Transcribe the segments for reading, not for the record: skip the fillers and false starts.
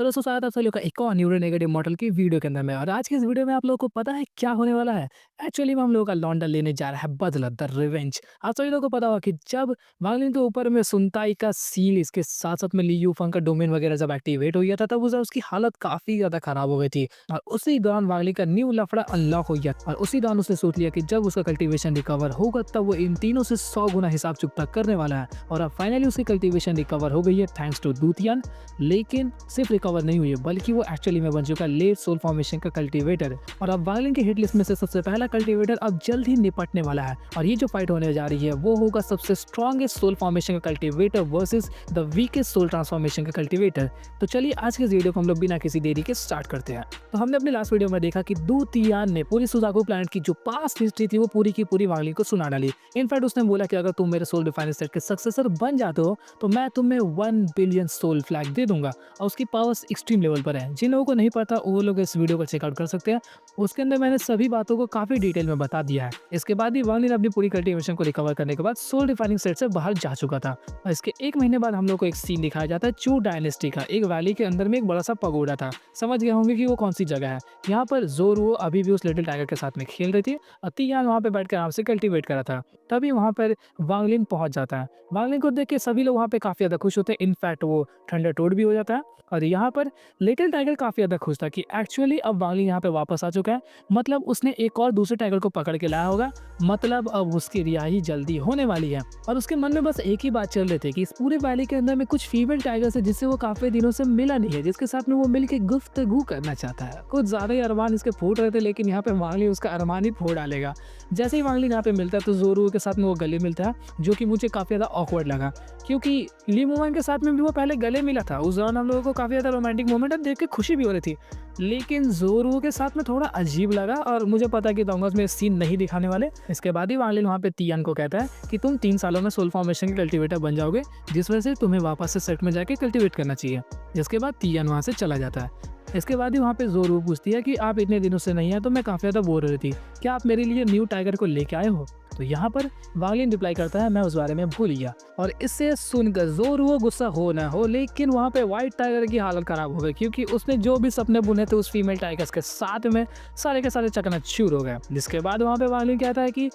तो दोस्तों स्वागत है आप सभी लोग का एक और न्यूरो नेगेटिव मॉडल की वीडियो के अंदर में। और आज की इस वीडियो में आप लोगों को पता है क्या होने वाला है। एक्चुअली में हम लोगों का लौंडा लेने जा रहा है बदला, द रिवेंज। आप सभी लोगों को पता होगा कि जब वांगलिन के ऊपर में सुनताई का सील, इसके साथ साथ में ली यूफंग का डोमेन वगैरह जब एक्टिवेट हो गया था, तब उसकी हालत काफी ज्यादा खराब हो गई थी। और उसी दौरान वांगलिन का न्यू लफड़ा अनलॉक हो गया और उसी दौरान उसने सोच लिया कि जब उसका कल्टीवेशन रिकवर होगा तब वो इन तीनों से 100 गुना हिसाब चुकता करने वाला है। और अब फाइनली उसकी कल्टीवेशन रिकवर हो गई है थैंक्स टू दूतियान। लेकिन सिर्फ रिकवर नहीं हुई है बल्कि वो एक्चुअली में बन चुका लेट सोल फॉर्मेशन का कल्टीवेटर। और अब वायलिन के हिट लिस्ट में से सबसे पहला कल्टीवेटर अब जल्द ही निपटने वाला है। और ये जो फाइट होने जा रही है वो होगा सबसे स्ट्रॉन्गेस्ट सोल फॉर्मेशन का cultivator versus the weakest soil transformation का कल्टीवेटर। तो चलिए आज के इस वीडियो को हम लोग बिना किसी देरी के स्टार्ट करते हैं। तो हमने अपने लास्ट वीडियो में देखा कि दूतियान ने पूरी सुजाकू प्लैनेट की जो पास्ट हिस्ट्री थी वो पूरी की पूरी वायलिन को सुना डाली। इनफैक्ट उसने बोला कि अगर तुम मेरे सोल डिफाइनर सेट के सक्सेसर बन जाते हो तो मैं तुम्हें 1 बिलियन सोल फ्लैग दे दूंगा। और उसकी पावर्स एक्सट्रीम लेवल पर है। जिन लोगों को नहीं पता वो लोग इस वीडियो को चेकआउट कर सकते हैं। उसके अंदर मैंने सभी बातों को काफी डिटेल में बता दिया है। इसके बाद ही वांगलिन अपनी पूरी कल्टीवेशन को रिकवर करने के बाद सोल डिफाइनिंग सेट से बाहर जा चुका था। और इसके एक महीने बाद हम लोग को एक सीन दिखाया जाता है चू डायनेस्टी का। एक वैली के अंदर में एक बड़ा सा पगोडा था। समझ गए होंगे कि वो कौन सी जगह है। यहाँ पर जोरुओ अभी भी उस लिटिल टाइगर के साथ में खेल रही थी और तियान वहाँ पे बैठकर आराम से कल्टीवेट कर रहा था। तभी वहाँ पर वांगलिन पहुंच जाता है। वांगलिन को देख के सभी लोग वहाँ पे काफी ज्यादा खुश होते हैं। इनफैक्ट वो थंडर टोड भी हो जाता है। और यहाँ पर लिटिल टाइगर काफी ज्यादा खुश था कि एक्चुअली अब वांगलिन यहाँ पे वापस आ चुका है। मतलब उसने एक और दूसरे टाइगर को पकड़ के लाया होगा। मतलब अब उसकी रिहाई जल्दी होने वाली है। और उसके मन में बस एक ही बात चल रही थी कि इस पूरे वैली के अंदर में कुछ फीमेल टाइगर है जिससे वो काफी दिनों से मिला नहीं है, जिसके साथ में वो मिल के गुफ्तगू करना चाहता है। कुछ ज्यादा ही अरमान इसके फूट रहे थे, लेकिन यहाँ पे वांगलिन उसका अरमान ही फोड़ डालेगा। जैसे ही वांगलिन यहाँ पे मिलता है तो जोरू के साथ में वो गले मिलता है, जो कि मुझे काफी ज्यादा ऑकवर्ड लगा क्योंकि ली मूवमेंट के साथ में भी वो पहले गले मिला था। उस दौरान हम लोगों को काफी ज्यादा रोमांटिक मोमेंट देख के खुशी भी हो रही थी, लेकिन जोरू के साथ में थोड़ा अजीब लगा। और मुझे पता है कि डोंगर्स में सीन नहीं दिखाने वाले। इसके बाद ही वांगलिन वहाँ पे तियान को कहता है कि तुम 3 सालों में सोल फॉर्मेशन के कल्टीवेटर बन जाओगे, जिस वजह से तुम्हें वापस से सेट में जाके कल्टीवेट करना चाहिए। जिसके बाद तियान वहाँ से चला जाता है। इसके बाद ही वहाँ पे जोरू पूछती है कि आप इतने दिनों से नहीं आए तो मैं काफी ज्यादा बोर हो रही थी, क्या आप मेरे लिए न्यू टाइगर को लेके आए हो? तो यहाँ पर वांगलिन रिप्लाई करता है मैं उस बारे में भूल गया। और इससे सुनकर जोरू गुस्सा हो ना हो, लेकिन वहाँ पे व्हाइट टाइगर की हालत खराब हो गई क्योंकि उसने जो भी सपने बुने थे उस फीमेल टाइगर्स के साथ में सारे के सारे चकनाचूर हो गए। जिसके बाद वहाँ पे वांगलिन कहता है कि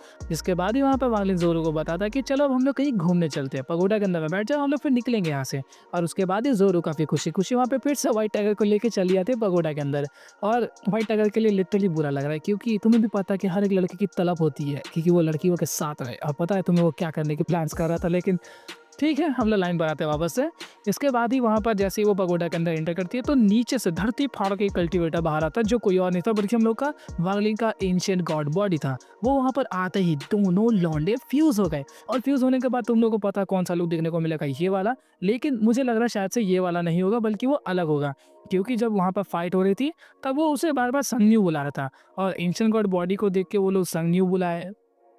वांगलिन जोरू को बताता है कि चलो अब हम लोग कहीं घूमने चलते हैं, पगोडा के अंदर में बैठ जाओ, हम लोग फिर निकलेंगे यहाँ से। और उसके बाद ही जोरू काफी खुशी खुशी वहाँ पे फिर से व्हाइट टाइगर को लेके चली जाती है पगोडा के अंदर। और व्हाइट टाइगर के लिए लिटरली बुरा लग रहा है क्योंकि तुम्हें भी पता है कि हर एक लड़के की तलब होती है कि वो लड़कियों के साथ रहे। और पता है तुम्हें वो क्या करने की प्लान्स कर रहा था, लेकिन ठीक है हम लोग लाइन बनाते हैं वापस से। इसके बाद ही वहाँ पर जैसे ही वो पगोडा के अंदर एंटर करती है तो नीचे से धरती फाड़ के कल्टीवेटर बाहर आता है, जो कोई और नहीं था बल्कि हम लोग का वांगलिन का एंशिएंट गॉड बॉडी था। वो वहाँ पर आते ही दोनों लौंडे फ्यूज हो गए। और फ्यूज होने के बाद तुम लोग को पता कौन सा लुक देखने को मिलेगा, ये वाला। लेकिन मुझे लग रहा है शायद से ये वाला नहीं होगा बल्कि वो अलग होगा, क्योंकि जब वहाँ पर फाइट हो रही थी तब वो उसे बार बार संगन्यू बुला रहा था। और एंशिएंट गॉड बॉडी को देख के वो लोग संगन्यू बुलाए।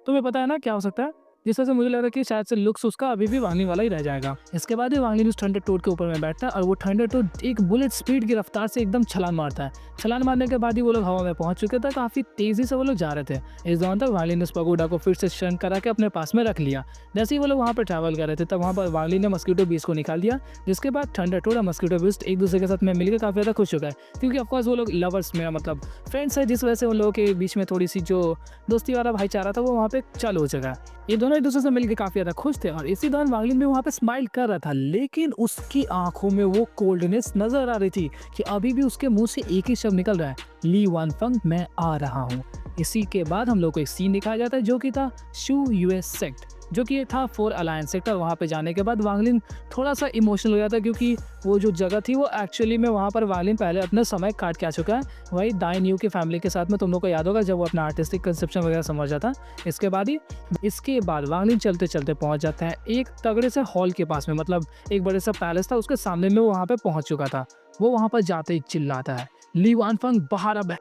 तुम्हें पता है ना क्या हो सकता है, जिस वजह से मुझे लग रहा है कि शायद से लुक्स उसका अभी भी वांगलिन वाला ही रह जाएगा। इसके बाद ही वांगलिन उस थंडर टोड के ऊपर में बैठता है और वो थंडर टोड एक बुलेट स्पीड की रफ्तार से एकदम छलांग मारता है। छलांग मारने के बाद ही वो लोग हवा में पहुंच चुके थे। काफी तेजी से वो लोग जा रहे थे। इस दौरान तक वांगलिन ने उस पगोडा को फिर से श्रंक करा के अपने पास में रख लिया। जैसे ही वो लोग वहाँ पर ट्रैवल कर रहे थे तब वहाँ पर वांगलिन ने मस्कीटो बीस्ट को निकाल दिया। जिसके बाद थंडर टोड और मस्कीटो बीस्ट एक दूसरे के साथ में मिलकर काफी ज्यादा खुश हो गए, क्योंकि ऑफकोर्स वो लोग लवर्स में मतलब फ्रेंड्स है, जिस वजह से उन लोगों के बीच में थोड़ी सी जो दोस्ती वाला भाईचारा था वो वहाँ पे चालू हो चुका है। ये दोनों एक दूसरे से मिलकर काफी ज्यादा खुश थे। और इसी दौरान वांगलिन भी वहाँ पे स्माइल कर रहा था, लेकिन उसकी आंखों में वो कोल्डनेस नजर आ रही थी कि अभी भी उसके मुंह से एक ही शब्द निकल रहा है, ली वानफंग मैं आ रहा हूँ। इसी के बाद हम लोग को एक सीन दिखाया जाता है जो कि था शू यूएस सेक्ट, जो कि था 4 अलायंस सेक्टर। वहाँ पे जाने के बाद वांगलिन थोड़ा सा इमोशनल हो जाता है क्योंकि वो जो जगह थी वो एक्चुअली में वहाँ पर वांगलिन पहले अपना समय काट के आ चुका है। वही दाइन यू की फैमिली के साथ में, तुम लोग को याद होगा जब वो अपना आर्टिस्टिक कंसेप्शन वगैरह समझ जाता। इसके बाद वांगलिन चलते चलते पहुँच जाता है एक तगड़े से हॉल के पास में, मतलब एक बड़े सा पैलेस था उसके सामने में वो वहाँ पे पहुँच चुका था। वो वहाँ पर जाते ही चिल्लाता है ली वानफंग बाहर अब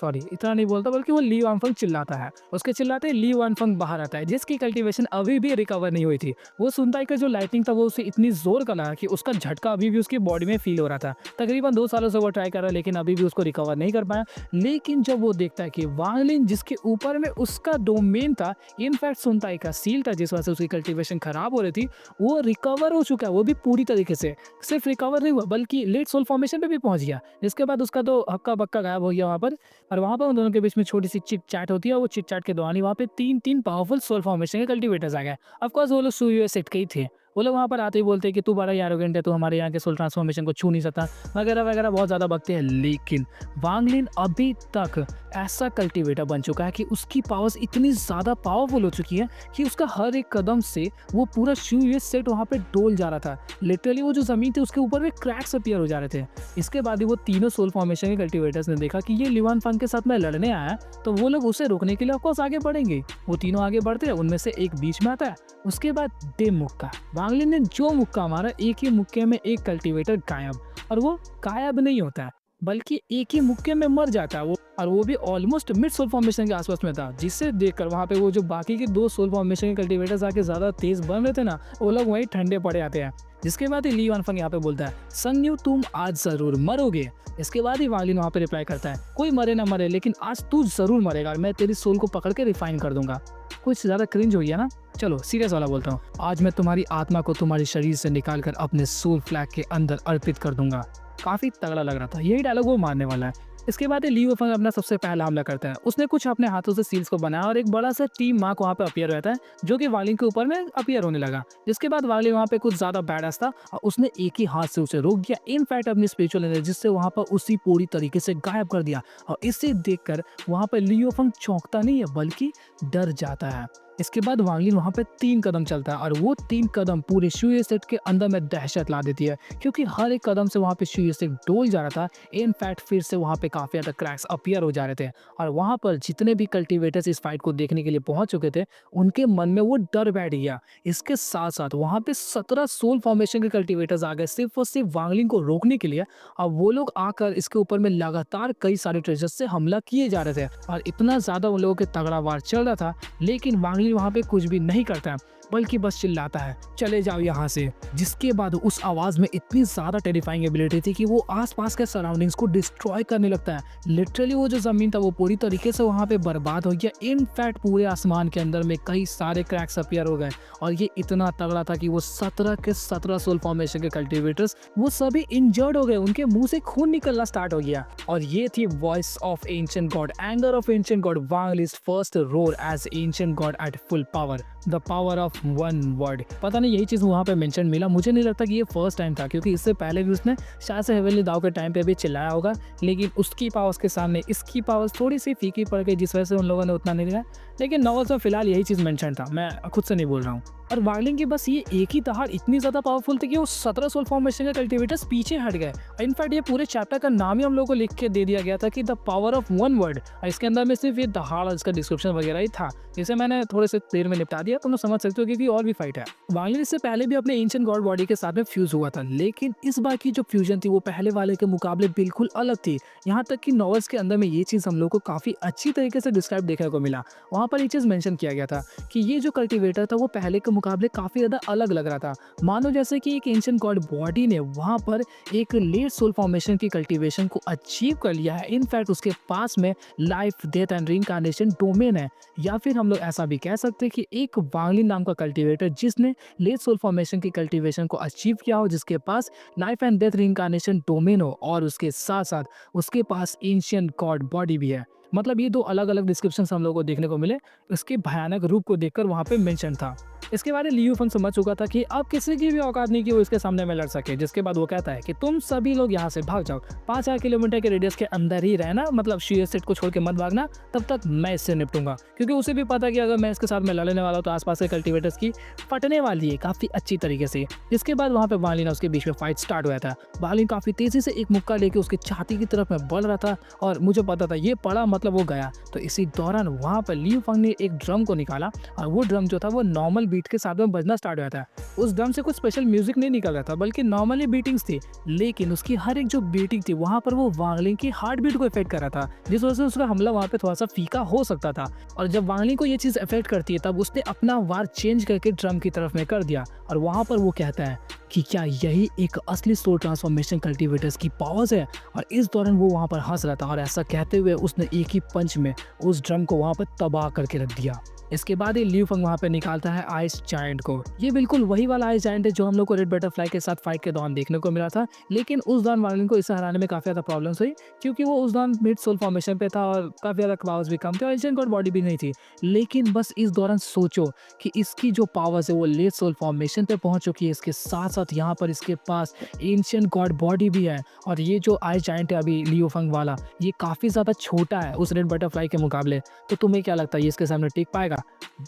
सॉरी इतना नहीं बोलता, बल्कि वो ली वांगफंग चिल्लाता है। उसके चिल्लाते ही ली वानफंग बाहर आता है, जिसकी कल्टीवेशन अभी भी रिकवर नहीं हुई थी। वो सुनता है कि जो लाइटनिंग था वो उसे इतनी जोर का लगा कि उसका झटका अभी भी उसकी बॉडी में फील हो रहा था। तकरीबन 2 सालों से वो ट्राई कर रहा है, लेकिन अभी भी उसको रिकवर नहीं कर पाया। लेकिन जब वो देखता है कि वांगलिन जिसके ऊपर में उसका डोमेन था, इनफैक्ट सुनताई का सील था जिस वजह से उसकी कल्टीवेशन खराब हो रही थी, वो रिकवर हो चुका है, वो भी पूरी तरीके से। सिर्फ रिकवर नहीं हुआ बल्कि लेट सोल फॉर्मेशन पे भी पहुंच गया। जिसके बाद उसका तो हक्का बक्का गायब हो गया वहाँ पर। और वहाँ पर उन दोनों के बीच में छोटी सी चिट चैट होती है, और वो चिट चैट के दौरान ही वहाँ पे 3 पावरफुल सोल फॉर्मेशन के कल्टीवेटर्स आ गए। ऑफ कोर्स वो लोग सुयू सेट के ही थे। वो लोग वहाँ पर आते ही बोलते हैं कि तू बड़ा ही एरोगेंट है, तू हमारे यहाँ के सोल ट्रांसफॉर्मेशन को छू नहीं सकता, वगैरह वगैरह बहुत ज़्यादा बकते हैं। लेकिन वांगलिन अभी तक ऐसा कल्टीवेटर बन चुका है कि उसकी पावर्स इतनी ज़्यादा पावरफुल हो चुकी है कि उसका हर एक कदम से वो पूरा सुयू सेट वहाँ पे डोल जा रहा था। लिटरली वो जो ज़मीन थी उसके ऊपर में क्रैक्स अपीयर हो जा रहे थे। इसके बाद ही वो तीनों सोल फॉर्मेशन के कल्टीवेटर्स ने देखा कि ये ली वानफंग के साथ में लड़ने आया है, तो वो लोग उसे रोकने के लिए ऑफकोर्स आगे बढ़ेंगे। वो तीनों आगे बढ़ते हैं, उनमें से एक बीच में आता है। उसके बाद डे मुक्का, वांगलिन ने जो मुक्का मारा, एक ही मुक्के में एक कल्टीवेटर गायब। और वो गायब नहीं होता है बल्कि एक ही मुक्के में मर जाता है वो, और वो भी ऑलमोस्ट मिड सोल फॉर्मेशन के आसपास में था। जिससे देखकर वहाँ पे वो जो बाकी के 2 सोल फॉर्मेशन के कल्टीवेटर्स आके ज्यादा तेज बन रहे थे ना, वो लोग वहीं ठंडे पड़े आते हैं। जिसके बाद ही ली वानफंग यहाँ पे बोलता है, संगन्यू तुम आज जरूर मरोगे। इसके बाद ही वांगलिन वहाँ पे रिप्लाई करता है, कोई मरे ना मरे लेकिन आज तू जरूर मरेगा, और मैं तेरी सोल को पकड़ के रिफाइन कर दूंगा। कुछ ज्यादा क्रिंज हो गया ना। चलो सीरियस वाला बोलता हूँ, आज मैं तुम्हारी आत्मा को तुम्हारे शरीर से निकालकर अपने सोल फ्लैग के अंदर अर्पित कर दूंगा। काफी तगड़ा लग रहा था, यही डायलॉग वो मारने वाला है। इसके बाद ली वानफंग अपना सबसे पहला हमला करता है। उसने कुछ अपने हाथों से सील्स को बनाया और एक बड़ा सा टीम मार्क वहाँ पे अपीयर रहता है, जो कि वांगलिन के ऊपर में अपीयर होने लगा। जिसके बाद वांगलिन वहाँ पे कुछ ज्यादा बैडास था और उसने एक ही हाथ से उसे रोक दिया। इनफैक्ट अपनी स्पिरिचुअल एनर्जी से वहाँ पर उसी पूरी तरीके से गायब कर दिया। और इसे देखकर वहाँ पर ली वानफंग चौंकता नहीं है बल्कि डर जाता है। इसके बाद वांगलिन वहाँ पे 3 कदम चलता है, और वो 3 कदम पूरे सुयू सेट के अंदर में दहशत ला देती है, क्योंकि हर एक कदम से वहाँ पे सुयू सेट डोल जा रहा था। इनफैक्ट फिर से वहाँ पे काफी ज्यादा क्रैक्स अपीयर हो जा रहे थे, और वहाँ पर जितने भी कल्टीवेटर्स इस फाइट को देखने के लिए पहुंच चुके थे, उनके मन में वो डर बैठ गया। इसके साथ साथ वहाँ पे 17 सोल फॉर्मेशन के कल्टीवेटर्स आ गए सिर्फ और सिर्फ वांगलिन को रोकने के लिए। अब वो लोग आकर इसके ऊपर में लगातार कई सारे ट्रेजर्स से हमला किए जा रहे थे, और इतना ज्यादा उन लोगों के तगड़ा वार चल रहा था। लेकिन वांगलिन वहाँ पे कुछ भी नहीं करता, बल्कि बस चिल्लाता है, चले जाओ यहाँ से। जिसके बाद उस आवाज में इतनी ज्यादा टेरिफाइंग एबिलिटी थी कि वो आसपास के सराउंडिंग्स को डिस्ट्रॉय करने लगता है। लिटरली वो जो जमीन था वो पूरी तरीके से वहाँ पे बर्बाद हो गया। इनफैक्ट पूरे आसमान के अंदर में कई सारे क्रैक्स अपीयर हो गए, और ये इतना तगड़ा था कि वो 17 के 17 सोल फॉर्मेशन के कल्टीवेटर्स वो सभी इंजर्ड हो गए, उनके मुंह से खून निकलना स्टार्ट हो गया। और ये थी voice of ancient god, anger of ancient god, वांगलिन्स first roar as ancient god at full power, the power of one word. पता नहीं यही चीज वहाँ पे मेंशन मिला, मुझे नहीं लगता कि ये फर्स्ट टाइम था, क्योंकि इससे पहले भी उसने शायद से हेवनली दाव के टाइम पे भी चिल्लाया होगा। लेकिन उसकी पावर्स के सामने इसकी पावर्स थोड़ी सी फीकी पड़ गई, जिस वजह से उन लोगों ने उतना नहीं लिया। लेकिन नॉवेल्स में फिलहाल यही चीज मेंशन था, मैं खुद से नहीं बोल रहा हूँ। और वांगलिन की बस ये एक ही दहाड़ इतनी ज्यादा पावरफुल थी कि वो 17 सोल फॉर्मेशन के कल्टीवेटर्स पीछे हट गए। इनफैक्ट ये पूरे चैप्टर का नाम ही हम लोगों को लिख के दे दिया गया था कि the power of one word. इसके अंदर में सिर्फ ये दहाड़ इसका डिस्क्रिप्शन वगैरह ही था, जिसे मैंने थोड़े से देर में निपटा दिया, तुम समझ सकते हो, क्योंकि और भी फाइट है। वांगलिन इससे पहले भी अपने एंशिएंट गॉड बॉडी के साथ में फ्यूज हुआ था, लेकिन इस बार की जो फ्यूजन थी वो पहले वाले के मुकाबले बिल्कुल अलग थी। यहाँ तक कि नॉवेल्स के अंदर में ये चीज हम लोग को काफी अच्छी तरीके से डिस्क्राइब देखने को मिला। वहाँ पर ये चीज मेंशन किया गया था कि ये जो कल्टीवेटर था वो पहले के मुकाबले काफी ज्यादा अलग लग रहा था। मानो जैसे कि एक एंशिएंट गॉड बॉडी ने वहाँ पर एक लेट सोल फॉर्मेशन की कल्टीवेशन को अचीव कर लिया है। इनफैक्ट उसके पास में life, death and reincarnation domain है, या फिर हम लोग ऐसा भी कह सकते हैं कि एक वांगलिन नाम का कल्टीवेटर जिसने लेट सोल फॉर्मेशन की कल्टीवेशन को अचीव किया हो, जिसके पास life and death reincarnation domain हो, और उसके साथ साथ उसके पास एंशिएंट गॉड बॉडी भी है। मतलब ये 2 अलग अलग डिस्क्रिप्शन हम लोगों को देखने को मिले, इसके भयानक रूप को देखकर वहाँ पे मेंशन था। इसके बाद ली वानफंग समझ चुका था कि अब किसी की भी औकात नहीं कि वो इसके सामने में लड़ सके। जिसके बाद वो कहता है कि तुम सभी लोग यहाँ से भाग जाओ, 5 किलोमीटर के रेडियस के अंदर ही रहना, मतलब सुयू सेट को छोड़ के मत भागना, तब तक मैं इससे निपटूंगा। क्योंकि उसे भी पता कि अगर मैं इसके साथ में लड़ने वाला हूँ तो आसपास के कल्टीवेटर्स की फटने वाली है काफी अच्छी तरीके से। जिसके बाद वहाँ पे वांगलिन उसके बीच में फाइट स्टार्ट हुआ था। वांगलिन काफी तेजी से एक मुक्का लेके उसकी छाती की तरफ में बढ़ रहा था, और मुझे पता था ये पड़ा मतलब वो गया। तो इसी दौरान वहाँ पर ली वानफंग ने एक ड्रम को निकाला, और वो ड्रम जो था वो नॉर्मल बीट बीट के साथ में बजना स्टार्ट हुआ था। उस ड्रम से कुछ स्पेशल म्यूजिक नहीं निकल रहा था, बल्कि नॉर्मली बीटिंग्स थी, लेकिन उसकी हर एक जो बीटिंग थी वहाँ पर वो वांग लिंग की हार्ट बीट को इफेक्ट कर रहा था, जिस वजह से उसका हमला वहाँ पे थोड़ा सा फीका हो सकता था। और जब वांग लिंग को ये चीज़ इफेक्ट करती है तब उसने अपना वार चेंज करके ड्रम की तरफ में कर दिया, और वहाँ पर वो कहता है कि क्या यही एक असली सोल ट्रांसफॉर्मेशन कल्टीवेटर्स की पावर्स है। और इस दौरान वो वहाँ पर हंस रहा था, और ऐसा कहते हुए उसने एक ही पंच में उस ड्रम को वहाँ पर तबाह करके रख दिया। इसके बाद ही लियू फंग वहाँ पे निकालता है आइस जायंट को। ये बिल्कुल वही वाला आइस जायंट है जो हम लोग को रेड बटरफ्लाई के साथ फाइट के दौरान देखने को मिला था, लेकिन उस दौरान वांग लिंग को इसे हराने में काफ़ी ज़्यादा प्रॉब्लम्स हुई, क्योंकि वो उस दौरान मिड सोल फॉर्मेशन पे था और काफ़ी ज़्यादा पावर्स भी कम थे और एंशिएंट गॉड बॉडी भी नहीं थी। लेकिन बस इस दौरान सोचो कि इसकी जो पावर्स है वो लेट सोल फॉर्मेशन पे पहुंच चुकी है, इसके साथ साथ यहाँ पर इसके पास एंशिएंट गॉड बॉडी भी है। और ये जो आइस जायंट है अभी लियू फंग वाला, ये काफ़ी ज़्यादा छोटा है उस रेड बटरफ्लाई के मुकाबले। तो तुम्हें क्या लगता है ये इसके सामने टिक पाएगा?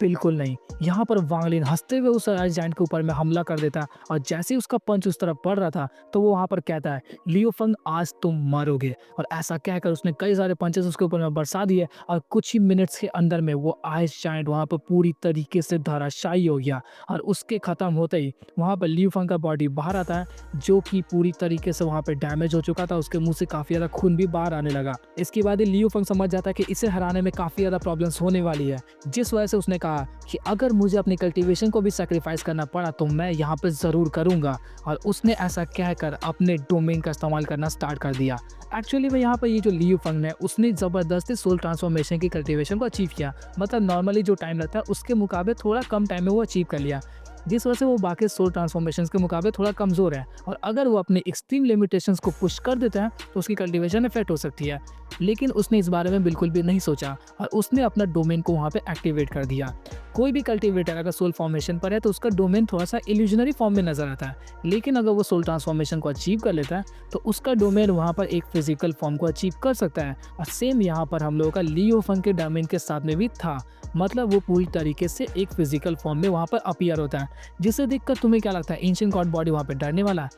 बिल्कुल नहीं। यहाँ पर वांग लिन हंसते हुए उस आइस जायंट के ऊपर में हमला कर देता है, और जैसे ही उसका पंच उस तरफ पड़ रहा था तो वो वहाँ पर कहता है, लियो फंग आज तुम मरोगे। और ऐसा कहकर उसने कई सारे पंचेस उसके ऊपर में बरसा दिए, और कुछ ही मिनट्स के अंदर में वो आइस जायंट वहाँ पर पूरी तरीके से धराशायी हो गया। और उसके खत्म होते ही वहाँ पर लियो फंग का बॉडी बाहर आता है, जो कि पूरी तरीके से वहाँ पे डैमेज हो चुका था। उसके मुंह से काफ़ी ज़्यादा खून भी बाहर आने लगा। इसके बाद ही लियो फंग समझ जाता है कि इसे हराने में काफ़ी ज़्यादा प्रॉब्लम्स होने वाली है, जिस वजह से उसने कहा कि अगर मुझे अपनी कल्टीवेशन को भी सैक्रिफाइस करना पड़ा तो मैं यहाँ पे ज़रूर करूँगा। और उसने ऐसा कहकर अपने डोमेन का इस्तेमाल करना स्टार्ट कर दिया। एक्चुअली में यहाँ पर ये जो लियू फंग है उसने ज़बरदस्ती सोल ट्रांसफॉर्मेशन की कल्टीवेशन को अचीव किया, मतलब नॉर्मली जो टाइम लगता है उसके मुकाबले थोड़ा कम टाइम में वो अचीव कर लिया, जिस वजह से वो बाकी सोल ट्रांसफॉर्मेशंस के मुकाबले थोड़ा कमज़ोर है। और अगर वो अपने एक्सट्रीम लिमिटेशंस को पुश कर देता है तो उसकी कल्टीवेशन इफेक्ट हो सकती है, लेकिन उसने इस बारे में बिल्कुल भी नहीं सोचा और उसने अपना डोमेन को वहाँ पे एक्टिवेट कर दिया। कोई भी कल्टीवेटर अगर सोल फॉर्मेशन पर है तो उसका डोमेन थोड़ा सा इल्यूजनरी फॉर्म में नजर आता है, लेकिन अगर वो सोल ट्रांसफॉर्मेशन को अचीव कर लेता है तो उसका डोमेन वहाँ पर एक फिजिकल फॉर्म को अचीव कर सकता है। और सेम यहाँ पर हम लोगों का लियो फंग के डोमेन के साथ में भी था, मतलब वो पूरी तरीके से एक फिजिकल फॉर्म में वहाँ पर अपीयर होता है, जिसे देखकर तुम्हें क्या लगता है एंशिएंट गॉड बॉडी वहाँ पे डरने वाला है?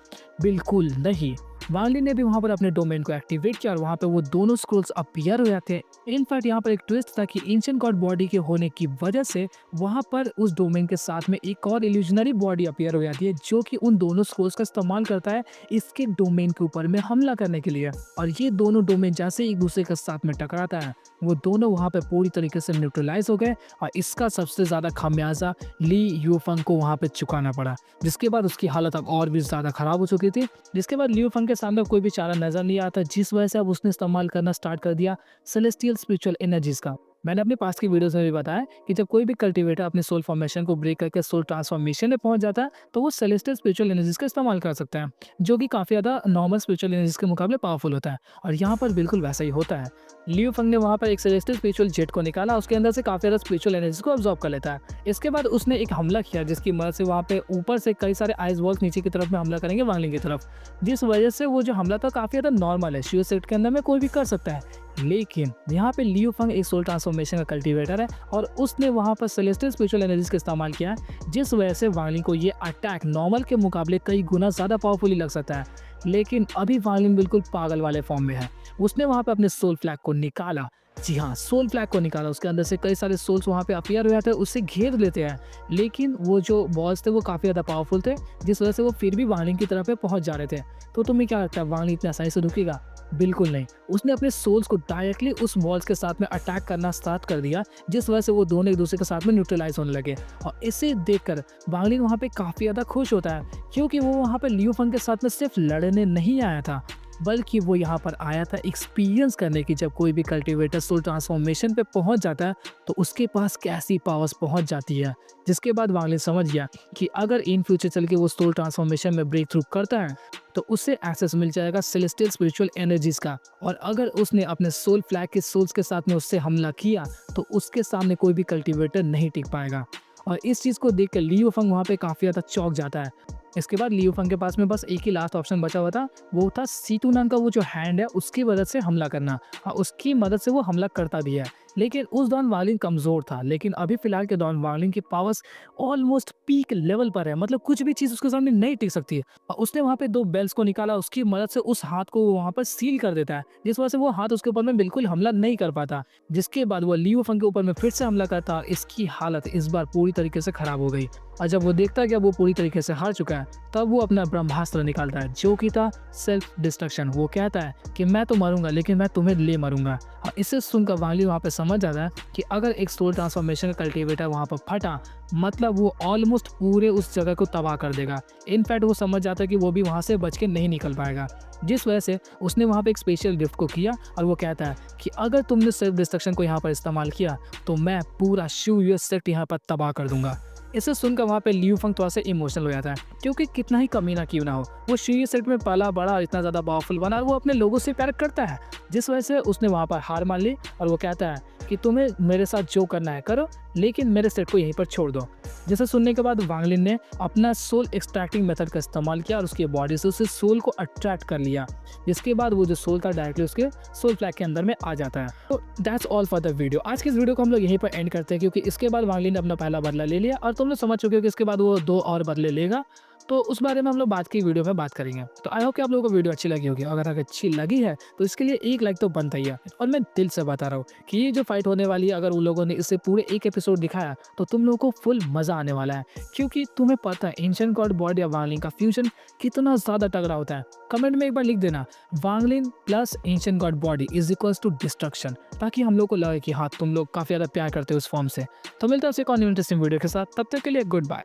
बिल्कुल नहीं। वांग लिन ने भी वहाँ पर अपने डोमेन को एक्टिवेट किया और वहाँ पे वो दोनों स्क्रोल्स अपीयर हो जाते हैं। इनफैक्ट यहाँ पर एक ट्विस्ट था कि एंशिएंट गॉड बॉडी के होने की वजह से वहाँ पर उस डोमेन के साथ में एक और इल्यूजनरी बॉडी अपीयर हो जाती है, जो कि उन दोनों स्क्रोल्स का इस्तेमाल करता है इसके डोमेन के ऊपर में हमला करने के लिए। और ये दोनों डोमेन जैसे एक दूसरे के साथ में टकराता है, वो दोनों वहाँ पे पूरी तरीके से न्यूट्रलाइज हो गए और इसका सबसे ज़्यादा खामियाजा ली यू फंग को वहाँ पे चुकाना पड़ा, जिसके बाद उसकी हालत अब और भी ज़्यादा ख़राब हो चुकी थी। जिसके बाद लियो फंग के सामने कोई भी चारा नज़र नहीं आता, जिस वजह से अब उसने इस्तेमाल करना स्टार्ट कर दिया सेलेस्टियल स्पिरिचुअल एनर्जीज़ का। मैंने अपने पास की वीडियोस में भी बताया कि जब कोई भी कल्टीवेटर अपने सोल फॉर्मेशन को ब्रेक करके सोल ट्रांसफॉर्मेशन में पहुंच जाता है तो वो सेलेस्टियल स्पिरिचुअल एनर्जीज का इस्तेमाल कर सकता है, जो कि काफ़ी ज़्यादा नॉर्मल स्पिरिचुअल एनर्जीज के मुकाबले पावरफुल होता है। और यहाँ पर बिल्कुल वैसा ही होता है। लियो फंग ने वहाँ पर एक सेलेस्टियल स्पिरिचुअल जेट को निकाला, उसके अंदर से काफ़ी ज़्यादा स्पिरिचुअल एनर्जीज को अब्जॉर्ब कर लेता है। इसके बाद उसने एक हमला किया जिसकी मदद से वहाँ पे ऊपर से कई सारे आइस वॉल्स नीचे की तरफ में हमला करेंगे वांग लिन की तरफ, जिस वजह से वो जो हमला था काफ़ी ज़्यादा नॉर्मल है, शिव सेट के अंदर में कोई भी कर सकता है। लेकिन यहाँ पे लियो फंग एक सोल ट्रांसफॉर्मेशन का कल्टीवेटर है और उसने वहाँ पर सेलेस्टियल स्पिरिचुअल एनर्जीज का इस्तेमाल किया है, जिस वजह से वांग लिन को ये अटैक नॉर्मल के मुकाबले कई गुना ज़्यादा पावरफुली लग सकता है। लेकिन अभी वांग लिन बिल्कुल पागल वाले फॉर्म में है। उसने वहाँ पे अपने सोल फ्लैग को निकाला, जी हाँ, सोल फ्लैग को निकाला। उसके अंदर से कई सारे सोल्स वहाँ पे अपीयर हो जाते हैं, उससे घेर लेते हैं, लेकिन वो जो बॉल्स थे वो काफ़ी ज़्यादा पावरफुल थे, जिस वजह से वो फिर भी वांग लिन की तरफ पहुँच जा रहे थे। तो तुम्हें क्या लगता है वांग लिन इतनी आसानी से रुकेगा? बिल्कुल नहीं। उसने अपने सोल्स को डायरेक्टली उस बॉल्स के साथ में अटैक करना स्टार्ट कर दिया, जिस वजह से वो दोनों एक दूसरे के साथ में न्यूट्रलाइज होने लगे। और इसे देखकर वांग लिन वहाँ पे काफ़ी ज़्यादा खुश होता है, क्योंकि वो वहाँ पे लियो फंग के साथ में सिर्फ लड़ने नहीं आया था, बल्कि वो यहाँ पर आया था एक्सपीरियंस करने की। जब कोई भी कल्टीवेटर सोल ट्रांसफॉर्मेशन पे पहुँच जाता है तो उसके पास कैसी पावर्स पहुँच जाती है। जिसके बाद वांग लिन समझ गया कि अगर इन फ्यूचर चल के वो सोल ट्रांसफॉर्मेशन में ब्रेक थ्रू करता है तो उससे एक्सेस मिल जाएगा सेलेस्टियल स्पिरिचुअल एनर्जीज का। और अगर उसने अपने सोल फ्लैग के सोल्स के साथ में उससे हमला किया तो उसके सामने कोई भी कल्टीवेटर नहीं टिक पाएगा। और इस चीज़ को देख कर लियो फंग वहाँ पे काफ़ी ज़्यादा चौंक जाता है। इसके बाद लियो फंग के पास में बस एक ही लास्ट ऑप्शन बचा हुआ था, वो था सीतुनान का वो जो हैंड है उसकी मदद से हमला करना, और उसकी मदद से वो हमला करता भी है। लेकिन उस दौरान वांगलिन कमज़ोर था, लेकिन अभी फ़िलहाल के दौरान वांगलिन की पावर्स ऑलमोस्ट पीक लेवल पर है, मतलब कुछ भी चीज़ उसके सामने नहीं टिक सकती है। उसने वहाँ पे 2 बेल्स को निकाला, उसकी मदद से उस हाथ को वो वहाँ पर सील कर देता है, जिस वजह से वो हाथ उसके ऊपर में बिल्कुल हमला नहीं कर पाता। जिसके बाद वो लियू फंग के ऊपर में फिर से हमला करता और इसकी हालत इस बार पूरी तरीके से खराब हो गई। और जब वो देखता है कि अब वो पूरी तरीके से हार चुका है, तब वो अपना ब्रह्मास्त्र निकालता है, जो कि था सेल्फ डिस्ट्रक्शन। वो कहता है कि मैं तो मरूंगा, लेकिन मैं तुम्हें ले मरूंगा। और इसे सुनकर वांगली वहाँ पे समझ जाता है कि अगर एक सोल ट्रांसफॉर्मेशन का कल्टीवेटर वहाँ पर फटा, मतलब वो ऑलमोस्ट पूरे उस जगह को तबाह कर देगा। इनफैक्ट वो समझ जाता है कि वो भी वहाँ से बच के नहीं निकल पाएगा, जिस वजह से उसने वहाँ पे एक स्पेशल गिफ्ट को किया और वो कहता है कि अगर तुमने सेल्फ डिस्ट्रक्शन को यहाँ पर इस्तेमाल किया, तो मैं पूरा शू यूएस सेक्ट यहाँ पर तबाह कर दूंगा। इसे सुनकर वहाँ पे लियू फंग थोड़ा सा इमोशनल हो जाता है, क्योंकि कितना ही कमीना क्यों ना हो, वो शी सेट में पला बड़ा और इतना ज़्यादा पावरफुल बना और वो अपने लोगों से प्यार करता है, जिस वजह से उसने वहाँ पर हार मान ली और वो कहता है कि तुम्हें मेरे साथ जो करना है करो, लेकिन मेरे सेट को यहीं पर छोड़ दो। जिसे सुनने के बाद वांगलिन ने अपना सोल एक्सट्रैक्टिंग मेथड का इस्तेमाल किया और उसकी बॉडी से उसे सोल को अट्रैक्ट कर लिया, जिसके बाद वो जो सोल था डायरेक्टली उसके सोल फ्लैग के अंदर में आ जाता है। तो that's all for the video. आज की इस वीडियो को हम लोग यहीं पर एंड करते हैं, क्योंकि इसके बाद वांगलिन ने अपना पहला बदला ले लिया और तुम लोग समझ चुके हो कि इसके बाद वो 2 और बदले लेगा। तो उस बारे में हम लोग बाद की वीडियो में बात करेंगे। तो आई होप कि आप लोगों को वीडियो अच्छी लगी होगी। अगर अच्छी लगी है तो इसके लिए एक लाइक तो बनता ही है। और मैं दिल से बता रहा हूँ कि ये जो फाइट होने वाली है, अगर उन लोगों ने इससे पूरे एक एपिसोड दिखाया तो तुम लोगों को फुल मजा आने वाला है, क्योंकि तुम्हें पता है एंशिएंट गॉड बॉडी या वांगलिन का फ्यूजन कितना ज्यादा तगड़ा होता है। कमेंट में एक बार लिख देना वांगलिन plus ancient god body is equals to destruction, ताकि हम लोग को लगे कि हाँ तुम लोग काफी ज्यादा प्यार करते हो उस फॉर्म से। तो मिलता है एक और इंटरेस्टिंग वीडियो के साथ, तब तक के लिए गुड बाय।